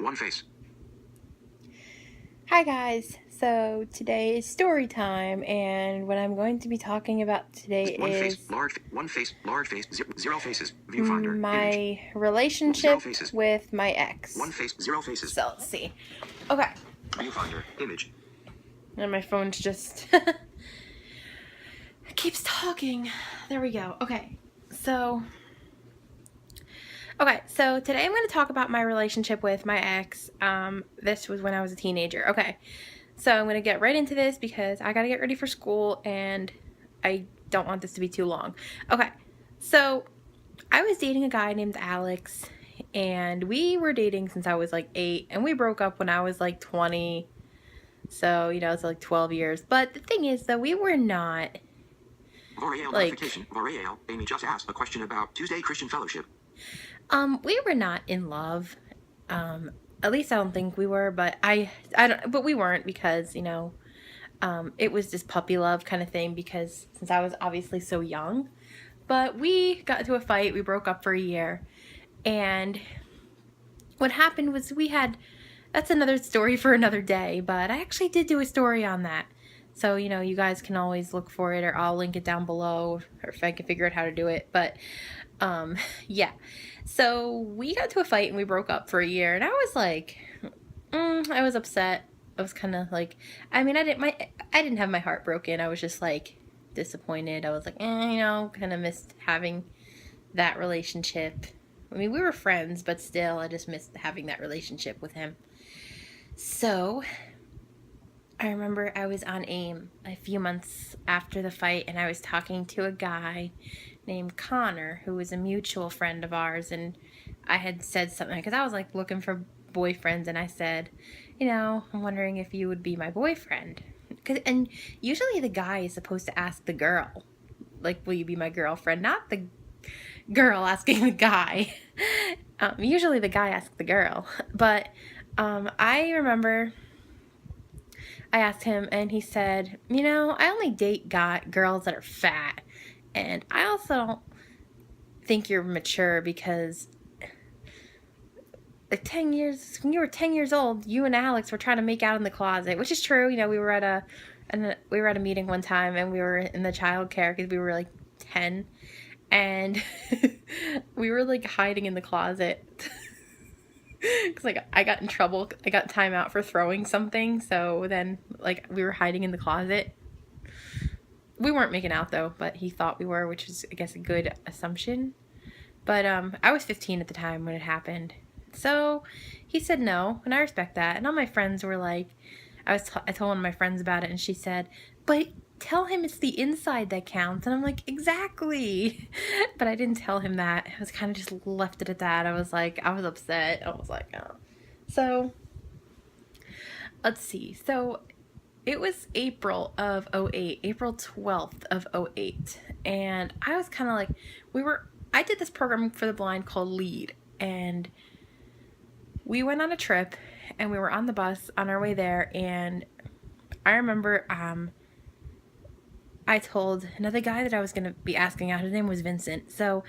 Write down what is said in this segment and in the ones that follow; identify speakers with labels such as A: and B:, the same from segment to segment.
A: One face.
B: Hi guys, so today is story time, and what I'm going to be talking about today
A: One face.
B: is
A: Large. One face. Large face. Zero faces. Viewfinder. Image.
B: my
A: Zero
B: relationship
A: faces.
B: with my ex.
A: One face. Zero faces.
B: So let's see. Okay,
A: Viewfinder. Image.
B: and my phone's just keeps talking. There we go. So today I'm going to talk about my relationship with my ex. This was when I was a teenager. Okay, so I'm going to get right into this because I got to get ready for school and I don't want this to be too long. Okay, so I was dating a guy named Alex, and we were dating since I was like 8, and we broke up when I was like 20. So, it's like 12 years. But the thing is that we were not
A: L'Oreal
B: like
A: notification. L'Oreal. Amy just asked a question about Tuesday Christian Fellowship.
B: we were not in love. At least I don't think we were, but but we weren't because, it was just puppy love kind of thing because since I was obviously so young. But we got into a fight. We broke up for a year. And what happened was that's another story for another day, but I actually did do a story on that. So, you guys can always look for it, or I'll link it down below, or if I can figure out how to do it. But, yeah. So we got to a fight and we broke up for a year, and I was like, I was upset. I was kind of like, I didn't have my heart broken. I was just like disappointed. I was like, kind of missed having that relationship. I mean, we were friends, but still, I just missed having that relationship with him. So, I remember I was on AIM a few months after the fight, and I was talking to a guy named Connor, who was a mutual friend of ours, and I had said something, because I was, like, looking for boyfriends, and I said, I'm wondering if you would be my boyfriend. And usually the guy is supposed to ask the girl, like, will you be my girlfriend? Not the girl asking the guy. Usually the guy asks the girl. But I remember I asked him, and he said, I only date girls that are fat. And I also don't think you're mature because when you were 10 years old, you and Alex were trying to make out in the closet, which is true. We were at a meeting one time, and we were in the childcare because we were like 10, and we were like hiding in the closet because like I got in trouble. I got time out for throwing something, so then like we were hiding in the closet. We weren't making out though, but he thought we were, which is I guess a good assumption. But I was 15 at the time when it happened, so he said no, and I respect that. And all my friends were like, I told one of my friends about it, and she said, but tell him it's the inside that counts. And I'm like, exactly. But I didn't tell him that. I was kind of just left it at that. I was upset. I was like, oh. So, let's see. So, it was April of 08, April 12th of 08. And I was kind of like, I did this program for the blind called LEAD. And we went on a trip, and we were on the bus on our way there. And I remember, I told another guy that I was going to be asking out. His name was Vincent. So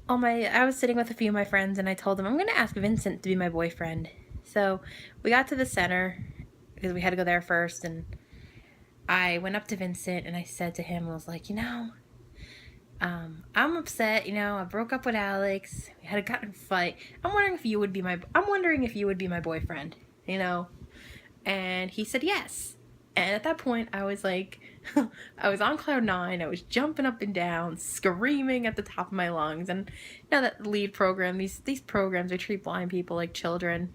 B: I was sitting with a few of my friends, and I told them I'm going to ask Vincent to be my boyfriend. So we got to the center because we had to go there first, and I went up to Vincent and I said to him, I was like, I'm upset. I broke up with Alex. We had a gotten fight. I'm wondering if you would be my boyfriend. And he said yes. And at that point, I was like, I was on cloud 9. I was jumping up and down, screaming at the top of my lungs. And that LEAD program, these programs, they treat blind people like children.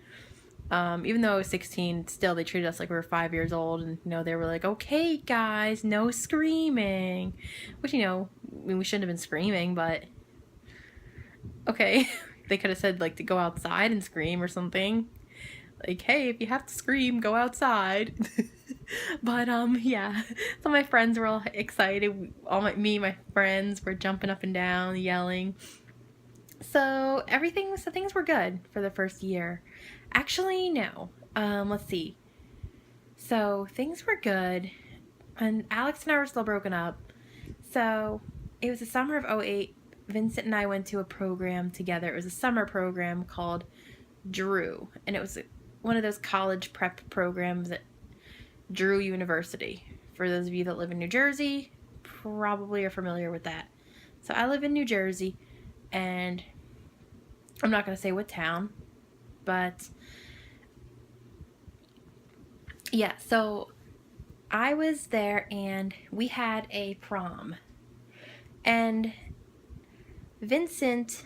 B: Even though I was 16, still they treated us like we were 5 years old. And, they were like, okay, guys, no screaming. Which, we shouldn't have been screaming, but okay. They could have said, like, to go outside and scream or something. Like, hey, if you have to scream, go outside. But yeah, so my friends were all excited. My friends were jumping up and down, yelling. So things were good for the first year. Actually, no. Let's see. So things were good, and Alex and I were still broken up. So it was the summer of 08. Vincent and I went to a program together. It was a summer program called Drew, and it was one of those college prep programs at Drew University. For those of you that live in New Jersey, probably are familiar with that. So I live in New Jersey, and I'm not going to say what town, but yeah, so I was there and we had a prom. And Vincent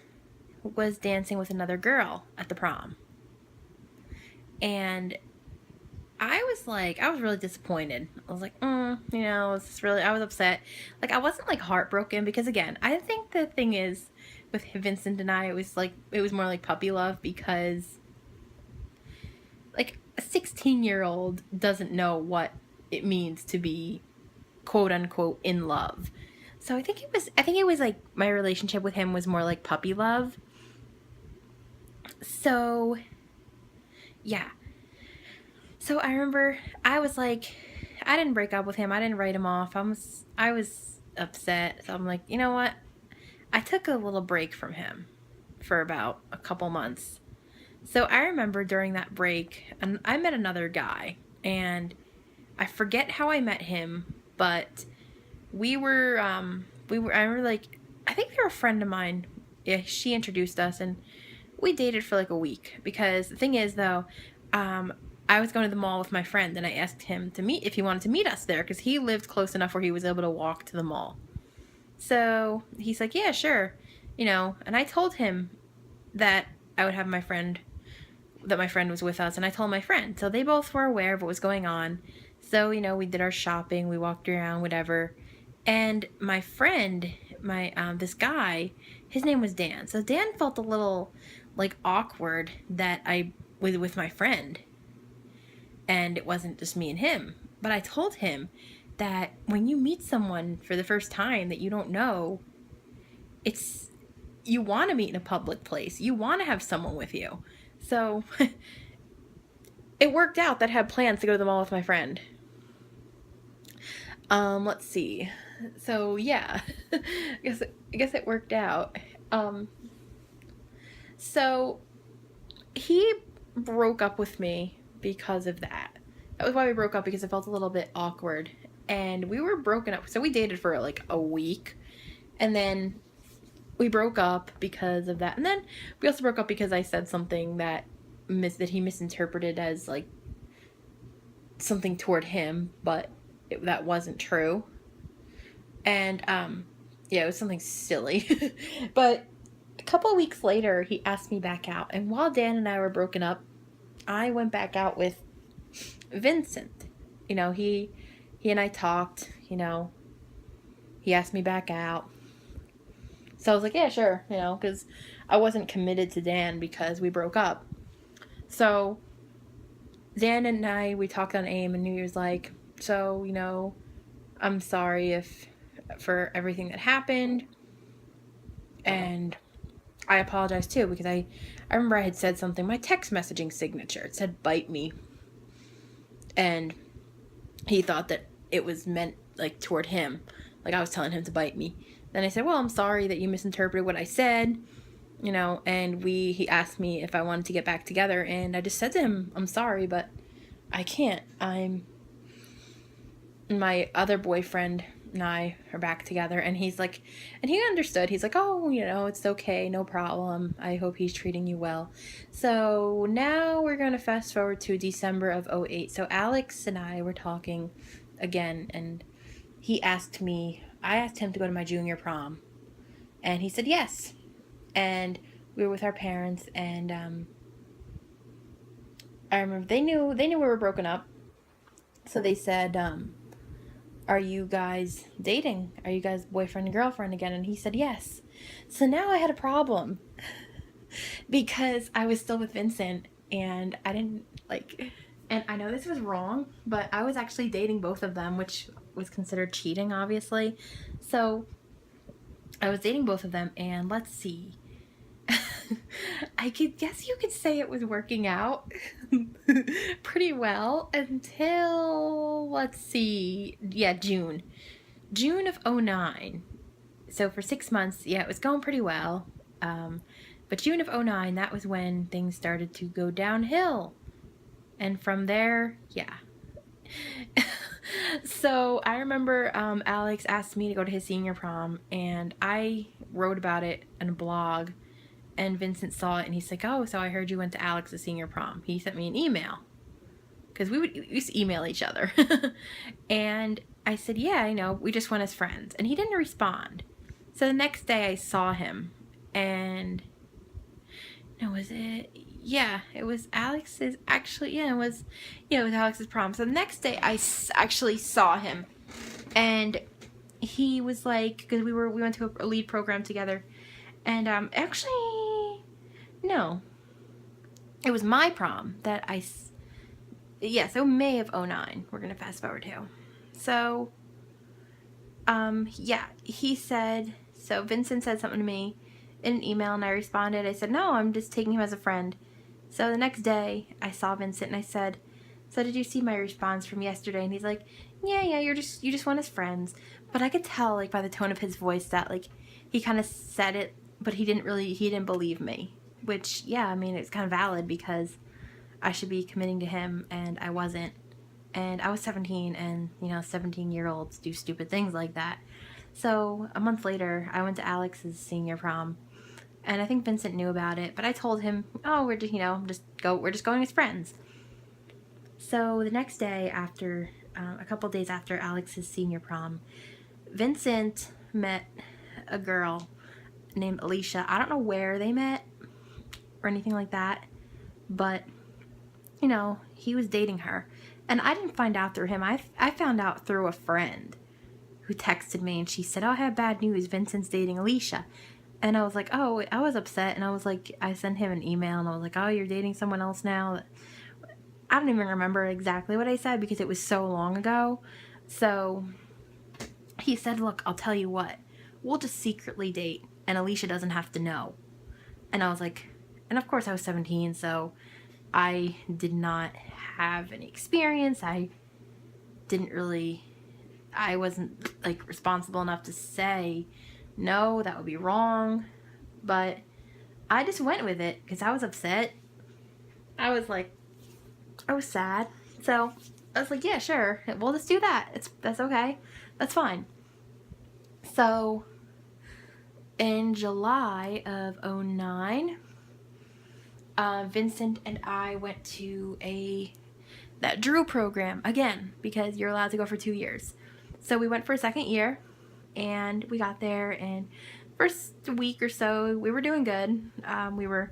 B: was dancing with another girl at the prom. And I was really disappointed. I was like, I was upset. Like, I wasn't like heartbroken because, again, I think the thing is with Vincent and I, it was more like puppy love because, like, a 16-year-old doesn't know what it means to be quote unquote in love. So I think it was like my relationship with him was more like puppy love. So yeah. So I remember I was like, I didn't break up with him. I didn't write him off. I was upset. So I'm like, you know what? I took a little break from him for about a couple months. So I remember during that break, and I met another guy, and I forget how I met him, but I remember, like, I think they were a friend of mine. Yeah, she introduced us, and we dated for like a week, because the thing is, though, I was going to the mall with my friend, and I asked him if he wanted to meet us there, because he lived close enough where he was able to walk to the mall. So he's like, yeah, sure, and I told him that I would have my friend was with us, and I told my friend. So they both were aware of what was going on. So, we did our shopping, we walked around, whatever. And my friend, this guy, his name was Dan. So Dan felt a little, like, awkward that I was with my friend. And it wasn't just me and him. But I told him that when you meet someone for the first time that you don't know, you want to meet in a public place. You want to have someone with you. So it worked out that I had plans to go to the mall with my friend. Let's see. So yeah, I guess it worked out. So he broke up with me because of that. That was why we broke up, because it felt a little bit awkward. And we were broken up. So we dated for like a week, and then we broke up because of that. And then we also broke up because I said something that he misinterpreted as like something toward him, but that wasn't true. And it was something silly. But a couple of weeks later, he asked me back out. And while Dan and I were broken up, I went back out with Vincent. He and I talked, he asked me back out. So I was like, yeah, sure, because I wasn't committed to Dan because we broke up. So Dan and I, we talked on AIM, and he was like, so, I'm sorry for everything that happened. And I apologize too, because I remember I had said something, my text messaging signature, it said bite me. And he thought that it was meant like toward him, like I was telling him to bite me. Then I said, well, I'm sorry that you misinterpreted what I said, and he asked me if I wanted to get back together, and I just said to him, I'm sorry, but I can't. My other boyfriend and I are back together, and he's like, and he understood. He's like, oh, it's okay, no problem. I hope he's treating you well. So now we're going to fast forward to December of 2008. So Alex and I were talking again, and I asked him to go to my junior prom, and he said yes. And we were with our parents, and I remember they knew we were broken up. So they said, are you guys dating? Are you guys boyfriend and girlfriend again? And he said yes. So now I had a problem because I was still with Vincent, and I didn't and I know this was wrong, but I was actually dating both of them, which was considered cheating, obviously. So I was dating both of them, and let's see. I guess you could say it was working out pretty well until, let's see, June of 2009. So for 6 months, it was going pretty well. But June of '09, that was when things started to go downhill. And from there, yeah. So I remember Alex asked me to go to his senior prom, and I wrote about it in a blog, and Vincent saw it, and he's like, oh, so I heard you went to Alex's senior prom. He sent me an email, because we used to email each other. And I said, yeah, I know, we just went as friends. And he didn't respond. So the next day I saw him, and no, was it? Yeah, it was Alex's. Actually, yeah, it was Alex's prom. So the next day I actually saw him, and he was like, because we went to a lead program together, and actually, no, it was my prom that so May of '09. We're gonna fast forward to. So, yeah, he said. So Vincent said something to me in an email, and I responded. I said, no, I'm just taking him as a friend. So the next day, I saw Vincent, and I said, so did you see my response from yesterday? And he's like, yeah, you just want as friends. But I could tell, like, by the tone of his voice that, like, he kind of said it, but he didn't believe me. Which, yeah, I mean, it's kind of valid, because I should be committing to him, and I wasn't. And I was 17, and, 17-year-olds do stupid things like that. So a month later, I went to Alex's senior prom. And I think Vincent knew about it, but I told him, oh, we're just going as friends. So the next day, after a couple days after Alex's senior prom, Vincent met a girl named Alicia. I don't know where they met or anything like that, but he was dating her, and I didn't find out through him. I found out through a friend who texted me, and she said, oh, I have bad news. Vincent's dating Alicia. And I was like, oh, I was upset. And I was like, I sent him an email, and I was like, oh, you're dating someone else now? I don't even remember exactly what I said, because it was so long ago. So he said, look, I'll tell you what, we'll just secretly date, and Alicia doesn't have to know. And I was like, and of course I was 17, so I did not have any experience. I wasn't, like, responsible enough to say, no, that would be wrong. But I just went with it because I was upset. I was sad. So I was like, yeah, sure, we'll just do that. That's okay. That's fine. So in July of '09, Vincent and I went to that Drew program again, because you're allowed to go for 2 years. So we went for a second year, and we got there, and first week or so we were doing good. We were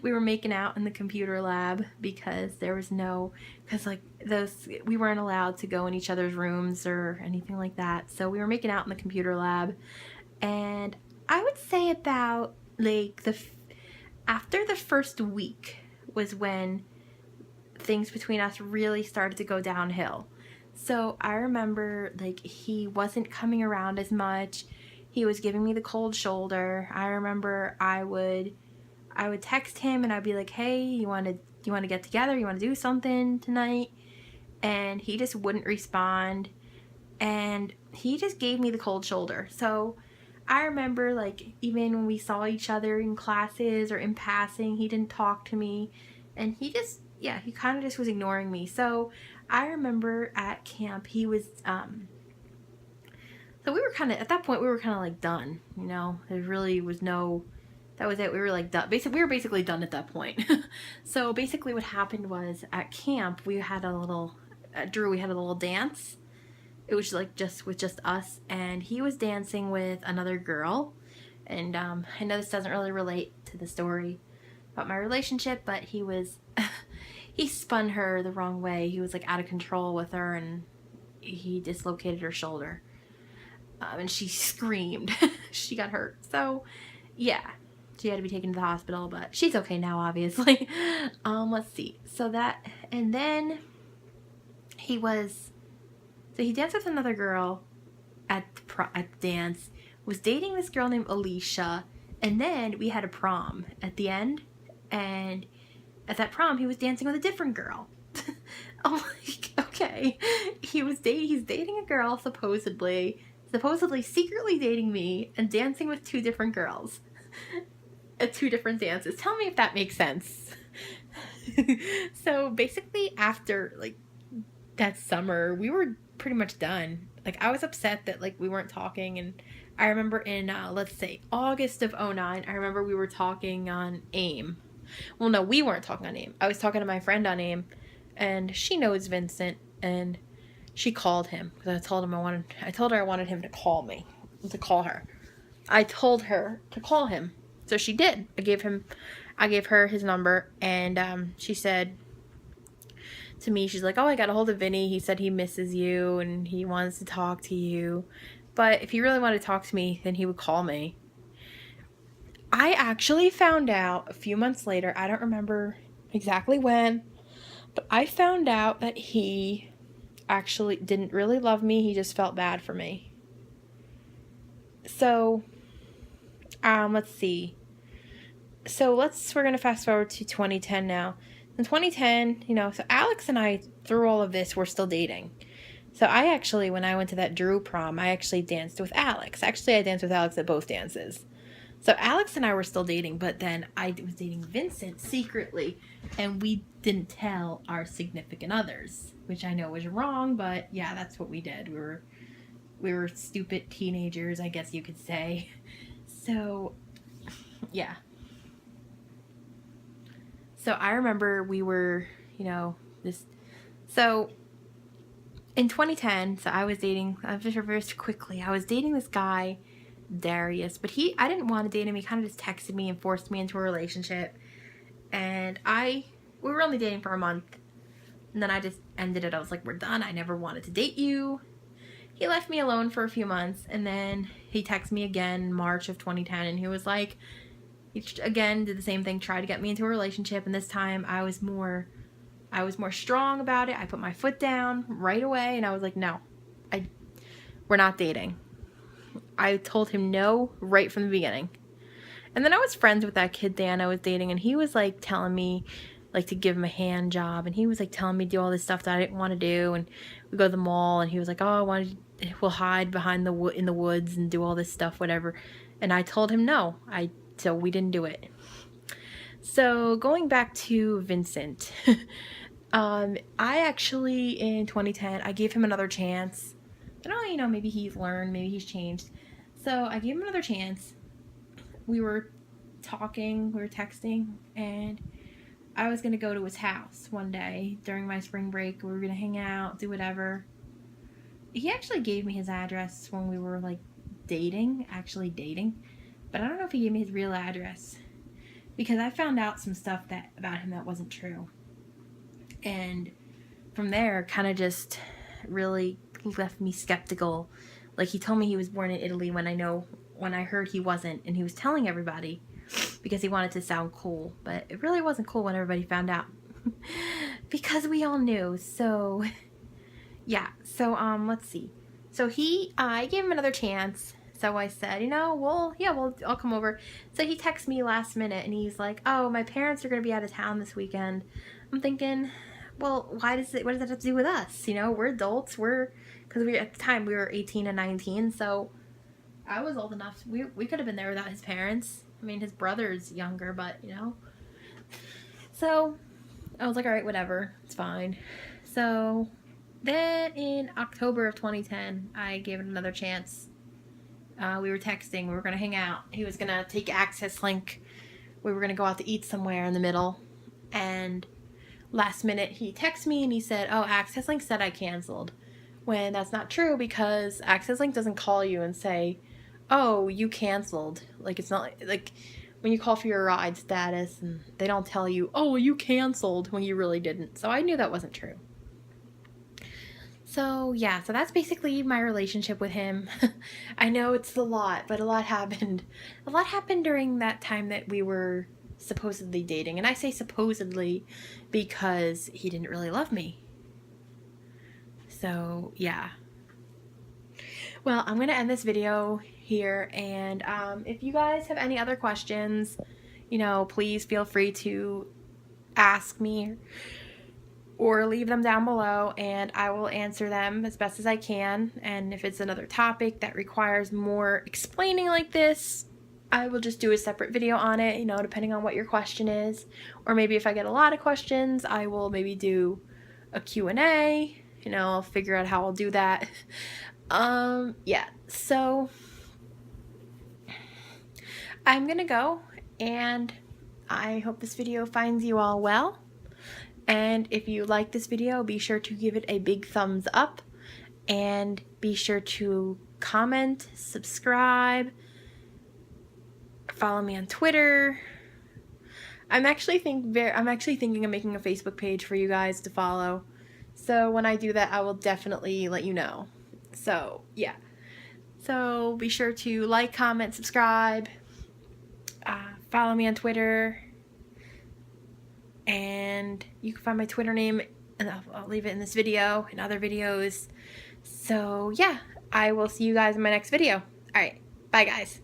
B: we were making out in the computer lab, because we weren't allowed to go in each other's rooms or anything like that. So we were making out in the computer lab, and I would say about after the first week was when things between us really started to go downhill. So I remember, like, he wasn't coming around as much. He was giving me the cold shoulder. I remember I would text him, and I'd be like, hey, you want to get together? You want to do something tonight? And he just wouldn't respond. And he just gave me the cold shoulder. So I remember, like, even when we saw each other in classes or in passing, he didn't talk to me. And he kind of just was ignoring me. So I remember at camp, he was, so we were kind of, at that point, we were kind of, like, done, there really was that was it, we were, like, done, we were basically done at that point. So basically what happened was, at camp, we had a little dance. It was, like, with just us, and he was dancing with another girl, and, I know this doesn't really relate to the story about my relationship, but he spun her the wrong way. He was, like, out of control with her, and he dislocated her shoulder. And she screamed. She got hurt. So, yeah. She had to be taken to the hospital, but she's okay now, obviously. Let's see. And then he danced with another girl at the dance, was dating this girl named Alicia, and then we had a prom at the end, and at that prom, he was dancing with a different girl. I'm like, okay. He's dating a girl, supposedly secretly dating me, and dancing with 2 different girls. two different dances. Tell me if that makes sense. So basically after like that summer, we were pretty much done. Like I was upset that like we weren't talking, and I remember in let's say August of '09, I remember we were talking on AIM. Well, no, we weren't talking on AIM. I was talking to my friend on AIM, and she knows Vincent, and she called him because I told her I wanted him to call her. I told her to call him, so she did. I gave her his number, and she said to me, she's like, "Oh, I got a hold of Vinny. He said he misses you and he wants to talk to you, but if he really wanted to talk to me, then he would call me." I actually found out a few months later, I don't remember exactly when, but I found out that he actually didn't really love me. He just felt bad for me. So, let's see. So we're going to fast forward to 2010 now. In 2010, so Alex and I, through all of this, we're still dating. So I actually, when I went to that Drew prom, I actually danced with Alex. Actually, I danced with Alex at both dances. So Alex and I were still dating, but then I was dating Vincent secretly, and we didn't tell our significant others, which I know was wrong, but yeah, that's what we did. We were stupid teenagers, I guess you could say. So, yeah. So I remember we were, so in 2010, so I was dating this guy, Darius, but I didn't want to date him. He kind of just texted me and forced me into a relationship, and we were only dating for a month, and then I just ended it. I was like, we're done. I never wanted to date you. He left me alone for a few months, and then he texted me again in March of 2010, and he was like, he again did the same thing, tried to get me into a relationship, and this time I was more strong about it. I put my foot down right away, and I was like, no, we're not dating. I told him no right from the beginning. And then I was friends with that kid Dan I was dating, and he was like telling me like to give him a hand job, and he was like telling me to do all this stuff that I didn't want to do, and we go to the mall, and he was like, oh, we'll hide behind in the woods and do all this stuff, whatever. And I told him no. So we didn't do it. So going back to Vincent, I actually in 2010 I gave him another chance. I don't know, maybe he's learned, maybe he's changed. So I gave him another chance. We were talking, we were texting, and I was going to go to his house one day during my spring break. We were going to hang out, do whatever. He actually gave me his address when we were like dating, but I don't know if he gave me his real address, because I found out some stuff about him that wasn't true. And from there, kind of just really left me skeptical. Like, he told me he was born in Italy when I heard he wasn't, and he was telling everybody because he wanted to sound cool, but it really wasn't cool when everybody found out. Because we all knew. So yeah, so let's see. So I gave him another chance. So I said, I'll come over. So he texts me last minute, and he's like, oh, my parents are going to be out of town this weekend. I'm thinking, well, what does that have to do with us? We're adults. Because at the time we were 18 and 19, so I was old enough. We could have been there without his parents. I mean, his brother's younger, but, So I was like, all right, whatever. It's fine. So then in October of 2010, I gave it another chance. We were texting. We were going to hang out. He was going to take Access Link. We were going to go out to eat somewhere in the middle. And last minute, he texted me and he said, oh, Access Link said I canceled. When that's not true, because Access Link doesn't call you and say, oh, you canceled. Like, it's not like when you call for your ride status and they don't tell you, oh, you canceled, when you really didn't. So I knew that wasn't true. So yeah, so that's basically my relationship with him. I know it's a lot, but a lot happened. A lot happened during that time that we were supposedly dating. And I say supposedly because he didn't really love me. So yeah. Well, I'm going to end this video here, and if you guys have any other questions, please feel free to ask me or leave them down below, and I will answer them as best as I can. And if it's another topic that requires more explaining like this, I will just do a separate video on it, depending on what your question is. Or maybe if I get a lot of questions, I will maybe do a Q&A. I'll figure out how I'll do that. Yeah, so I'm gonna go, and I hope this video finds you all well. And if you like this video, be sure to give it a big thumbs up, and be sure to comment, subscribe, follow me on Twitter. I'm actually thinking of making a Facebook page for you guys to follow. So when I do that, I will definitely let you know. So yeah. So be sure to like, comment, subscribe, follow me on Twitter, and you can find my Twitter name, and I'll leave it in this video and other videos. So yeah, I will see you guys in my next video. All right, bye guys.